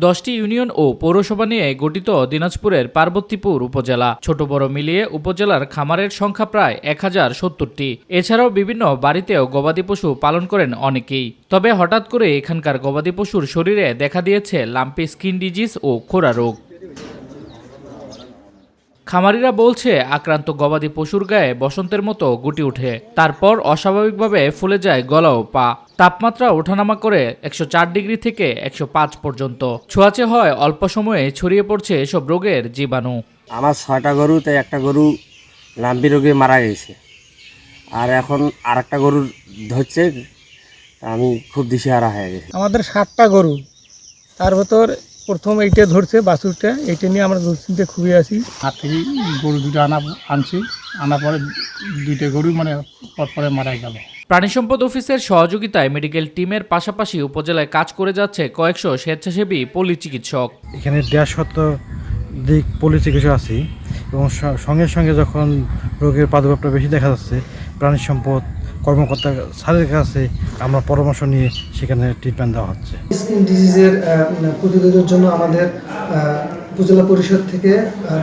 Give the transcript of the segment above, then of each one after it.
10টি ইউনিয়ন ও পৌরসভা নিয়ে গঠিত দিনাজপুরের পার্বতীপুর উপজেলা। ছোট বড় মিলিয়ে উপজেলার খামারের সংখ্যা প্রায় 1070টি। এছাড়াও বিভিন্ন বাড়িতেও গবাদি পশু পালন করেন অনেকেই। তবে হঠাৎ করে এখানকার গবাদি পশুর শরীরে দেখা দিয়েছে লাম্পি স্কিন ডিজিজ ও খোরা রোগ। খামারিরা বলছে, আক্রান্ত গবাদি পশুর গায়ে বসন্তের মতো গুটি ওঠে, তারপর অস্বাভাবিকভাবে ফুলে যায় গলা ও পা। তাপমাত্রা ওঠানামা করে 104 ডিগ্রি থেকে 105 পর্যন্ত ছোঁয়াচে হয়। অল্প সময়ে ছড়িয়ে পড়ছে এসব রোগের জীবাণু। আমার 6টা গরু, তাই একটা গরু লাম্পি রোগে মারা গেছে, আর এখন আর একটা গরু ধরছে। আমি খুব দিশেহারা হয়ে গেছি। আমাদের 7টা গরু, তার ভেতর প্রথম এইটা ধরছে বাছুরটা, এইটা নিয়ে আমরা দুশ্চিন্তে খুবই আছি। হাত থেকে গরু দুটো আনছি, আনার পরে দুইটা গরু পরে মারা গেল। প্রাণী সম্পদ অফিসের সহযোগিতায় মেডিকেল টিমের পাশাপাশি উপজেলায় কাজ করে যাচ্ছে কয়েকশো স্বেচ্ছাসেবী পল্লী চিকিৎসক। এখানে 150 দিক পল্লী চিকিৎসক আছি এবং সঙ্গে সঙ্গে যখন রোগের প্রাদুর্ভাবটা বেশি দেখা যাচ্ছে, প্রাণী সম্পদ কর্মকর্তা স্যারের কাছে আমরা পরামর্শ নিয়ে সেখানে ট্রিটমেন্ট দেওয়া হচ্ছে। স্কিন ডিজিজের প্রতিরোধের জন্য আমাদের উপজেলা পরিষদ থেকে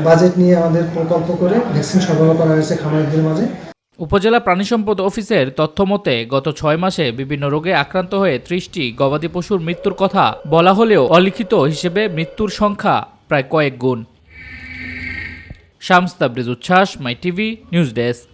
বাজেট নিয়ে আমাদের প্রকল্প করে ভ্যাকসিন সরবরাহ করা হয়েছে খামারিদের মাঝে। উপজেলা প্রাণী সম্পদ অফিসের তথ্য মতে গত 6 মাসে বিভিন্ন রোগে আক্রান্ত হয়ে 30টি গবাদি পশুর মৃত্যুর কথা বলা হলেও অলিখিত হিসেবে মৃত্যুর সংখ্যা প্রায় কয়েক গুণ। শামস তাবরেজ উচ্ছ্বাস, মাই টিভি নিউজ ডেস্ক।